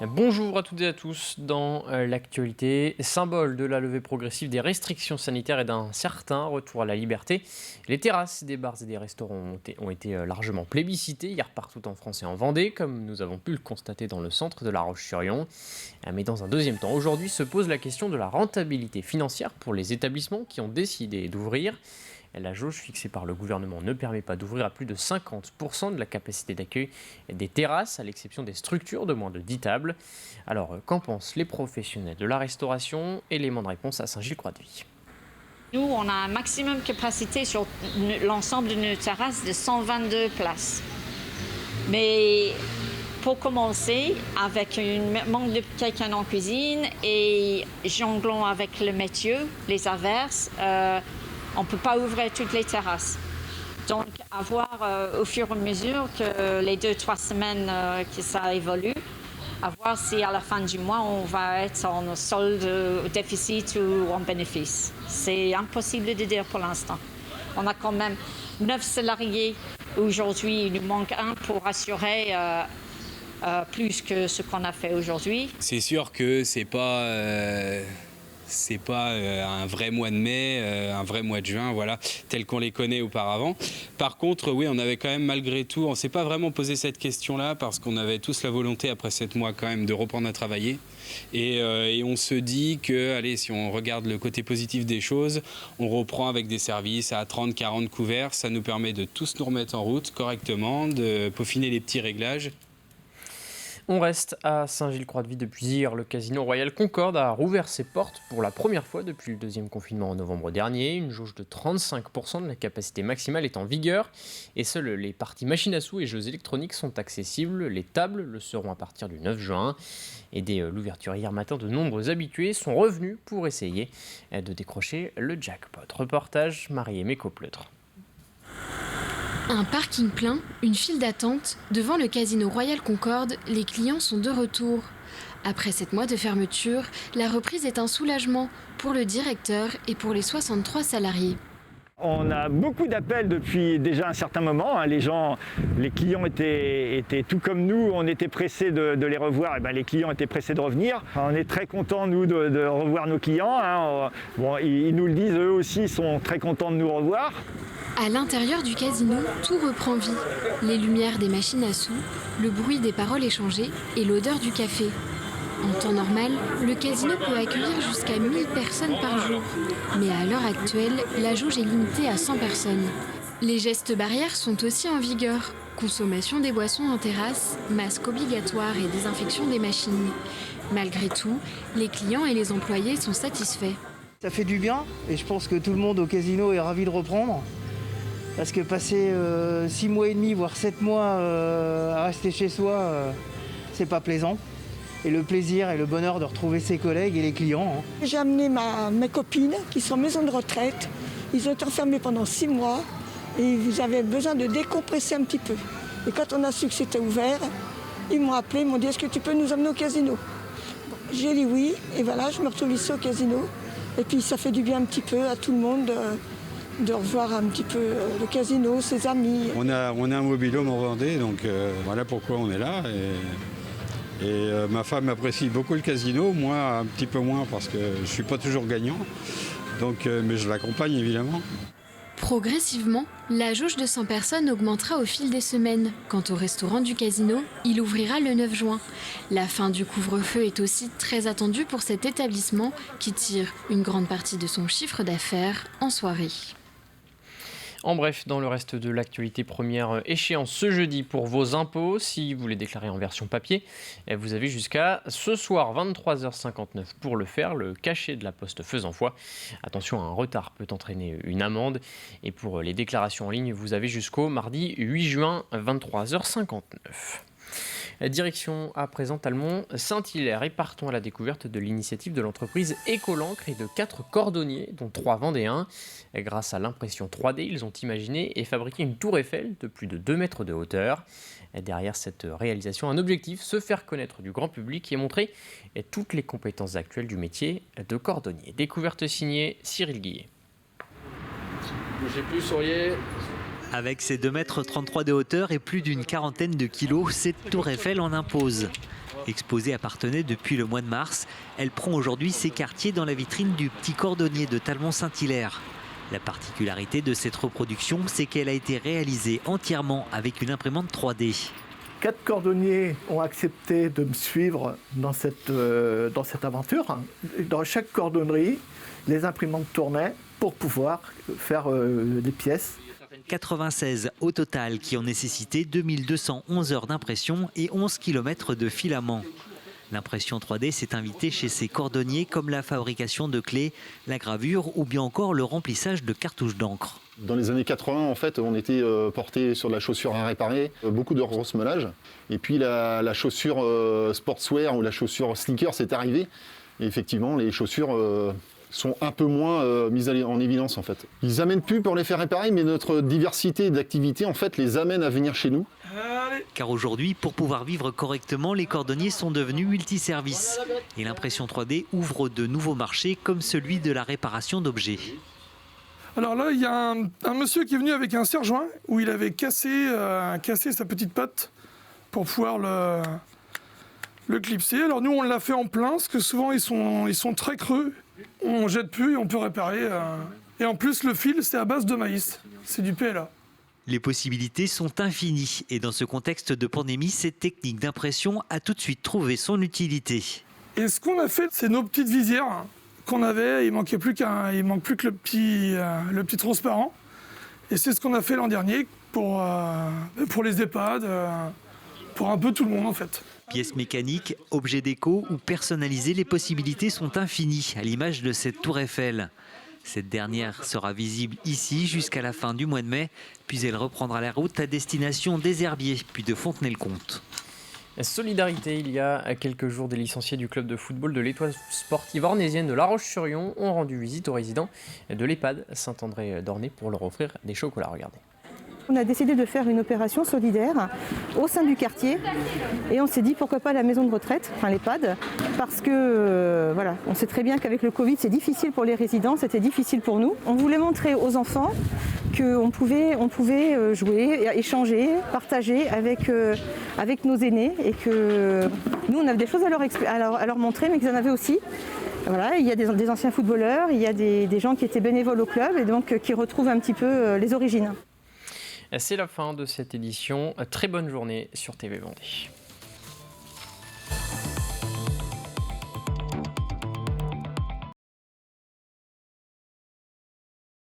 Bonjour à toutes et à tous. Dans l'actualité, symbole de la levée progressive des restrictions sanitaires et d'un certain retour à la liberté, les terrasses des bars et des restaurants ont été largement plébiscitées hier partout en France et en Vendée, comme nous avons pu le constater dans le centre de La Roche-sur-Yon. Mais dans un deuxième temps, aujourd'hui se pose la question de la rentabilité financière pour les établissements qui ont décidé d'ouvrir. La jauge fixée par le gouvernement ne permet pas d'ouvrir à plus de 50% de la capacité d'accueil des terrasses, à l'exception des structures de moins de 10 tables. Alors, qu'en pensent les professionnels de la restauration? Élément de réponse à Saint-Gilles-Croix-de-Vie. Nous, on a un maximum de capacité sur l'ensemble de nos terrasses de 122 places. Mais pour commencer, avec un manque de quelqu'un en cuisine et jonglant avec le métier, les averses, on ne peut pas ouvrir toutes les terrasses. Donc, à voir au fur et à mesure que les 2-3 semaines que ça évolue, à voir si à la fin du mois, on va être en solde, au déficit ou en bénéfice. C'est impossible de dire pour l'instant. On a quand même 9 salariés aujourd'hui. Il nous manque un pour assurer plus que ce qu'on a fait aujourd'hui. C'est sûr que c'est pas un vrai mois de mai, un vrai mois de juin, voilà, tel qu'on les connaît auparavant. Par contre, oui, on avait quand même malgré tout, on ne s'est pas vraiment posé cette question-là parce qu'on avait tous la volonté après 7 mois quand même de reprendre à travailler. Et on se dit que, allez, si on regarde le côté positif des choses, on reprend avec des services à 30-40 couverts. Ça nous permet de tous nous remettre en route correctement, de peaufiner les petits réglages. On reste à Saint-Gilles-Croix-de-Vie depuis hier. Le Casino Royal Concorde a rouvert ses portes pour la première fois depuis le deuxième confinement en novembre dernier. Une jauge de 35% de la capacité maximale est en vigueur et seules les parties machines à sous et jeux électroniques sont accessibles. Les tables le seront à partir du 9 juin. Et dès l'ouverture hier matin, de nombreux habitués sont revenus pour essayer de décrocher le jackpot. Reportage Marie-Aimée Copleutre. Un parking plein, une file d'attente. Devant le Casino Royal Concorde, les clients sont de retour. Après 7 mois de fermeture, la reprise est un soulagement pour le directeur et pour les 63 salariés. On a beaucoup d'appels depuis déjà un certain moment. Les clients étaient tout comme nous, on était pressés de les revoir. Et les clients étaient pressés de revenir. On est très contents, nous, de revoir nos clients. Bon, ils nous le disent, eux aussi, ils sont très contents de nous revoir. À l'intérieur du casino, tout reprend vie. Les lumières des machines à sous, le bruit des paroles échangées et l'odeur du café. En temps normal, le casino peut accueillir jusqu'à 1000 personnes par jour. Mais à l'heure actuelle, la jauge est limitée à 100 personnes. Les gestes barrières sont aussi en vigueur. Consommation des boissons en terrasse, masque obligatoire et désinfection des machines. Malgré tout, les clients et les employés sont satisfaits. Ça fait du bien et je pense que tout le monde au casino est ravi de reprendre. Parce que passer 6 mois et demi, voire 7 mois à rester chez soi, c'est pas plaisant. Et le plaisir et le bonheur de retrouver ses collègues et les clients. J'ai amené mes copines qui sont en maison de retraite. Ils ont été enfermés pendant 6 mois et ils avaient besoin de décompresser un petit peu. Et quand on a su que c'était ouvert, ils m'ont appelé, ils m'ont dit « Est-ce que tu peux nous emmener au casino ?» J'ai dit oui et voilà, je me retrouve ici au casino. Et puis ça fait du bien un petit peu à tout le monde de revoir un petit peu le casino, ses amis. On a un mobil-home en Vendée, donc voilà pourquoi on est là. Et ma femme apprécie beaucoup le casino, moi un petit peu moins parce que je ne suis pas toujours gagnant. Donc, mais je l'accompagne évidemment. Progressivement, la jauge de 100 personnes augmentera au fil des semaines. Quant au restaurant du casino, il ouvrira le 9 juin. La fin du couvre-feu est aussi très attendue pour cet établissement qui tire une grande partie de son chiffre d'affaires en soirée. En bref, dans le reste de l'actualité, première échéance ce jeudi pour vos impôts. Si vous les déclarez en version papier, vous avez jusqu'à ce soir 23h59 pour le faire, le cachet de la poste faisant foi. Attention, un retard peut entraîner une amende. Et pour les déclarations en ligne, vous avez jusqu'au mardi 8 juin 23h59. Direction à présent Talmont-Saint-Hilaire et partons à la découverte de l'initiative de l'entreprise Écolancre et de 4 cordonniers, dont 3 vendéens. Grâce à l'impression 3D, ils ont imaginé et fabriqué une tour Eiffel de plus de 2 mètres de hauteur. Derrière cette réalisation, un objectif, se faire connaître du grand public et montrer toutes les compétences actuelles du métier de cordonnier. Découverte signée Cyril Guillet. Bougez plus, souriez. Avec ses 2,33 m de hauteur et plus d'une quarantaine de kilos, cette tour Eiffel en impose. Exposée à Parthenay depuis le mois de mars, elle prend aujourd'hui ses quartiers dans la vitrine du Petit Cordonnier de Talmont-Saint-Hilaire. La particularité de cette reproduction, c'est qu'elle a été réalisée entièrement avec une imprimante 3D. 4 cordonniers ont accepté de me suivre dans cette aventure. Dans chaque cordonnerie, les imprimantes tournaient pour pouvoir faire des pièces. 96 au total qui ont nécessité 2211 heures d'impression et 11 km de filaments. L'impression 3D s'est invitée chez ces cordonniers comme la fabrication de clés, la gravure ou bien encore le remplissage de cartouches d'encre. Dans les années 80, en fait, on était porté sur de la chaussure à réparer, beaucoup de rosselage. Et puis la chaussure sportswear ou la chaussure sneaker c'est arrivé. Et effectivement, les chaussures sont un peu moins mises en évidence en fait. Ils amènent plus pour les faire réparer, mais notre diversité d'activités en fait les amène à venir chez nous. Car aujourd'hui, pour pouvoir vivre correctement, les cordonniers sont devenus multiservices. Et l'impression 3D ouvre de nouveaux marchés comme celui de la réparation d'objets. Alors là, il y a un monsieur qui est venu avec un serre-joint où il avait cassé sa petite patte pour pouvoir le clipser. Alors nous, on l'a fait en plein, parce que souvent, ils sont très creux. On jette plus et on peut réparer. Et en plus, le fil, c'est à base de maïs. C'est du PLA. Les possibilités sont infinies. Et dans ce contexte de pandémie, cette technique d'impression a tout de suite trouvé son utilité. Et ce qu'on a fait, c'est nos petites visières qu'on avait. Il manque plus que le petit transparent. Et c'est ce qu'on a fait l'an dernier pour les EHPAD, pour un peu tout le monde en fait. Pièces mécaniques, objets déco ou personnalisés, les possibilités sont infinies, à l'image de cette tour Eiffel. Cette dernière sera visible ici jusqu'à la fin du mois de mai, puis elle reprendra la route à destination des Herbiers, puis de Fontenay-le-Comte. Solidarité, il y a quelques jours, des licenciés du club de football de l'Étoile sportive ornésienne de La Roche-sur-Yon ont rendu visite aux résidents de l'EHPAD Saint-André-d'Ornay pour leur offrir des chocolats. Regardez. On a décidé de faire une opération solidaire au sein du quartier et on s'est dit pourquoi pas la maison de retraite, enfin l'EHPAD, parce que voilà, on sait très bien qu'avec le Covid c'est difficile pour les résidents, c'était difficile pour nous. On voulait montrer aux enfants qu'on pouvait jouer, échanger, partager avec nos aînés et que nous on avait des choses à leur montrer mais qu'ils en avaient aussi. Voilà, il y a des anciens footballeurs, il y a des gens qui étaient bénévoles au club et donc qui retrouvent un petit peu les origines. C'est la fin de cette édition. Très bonne journée sur TV Vendée.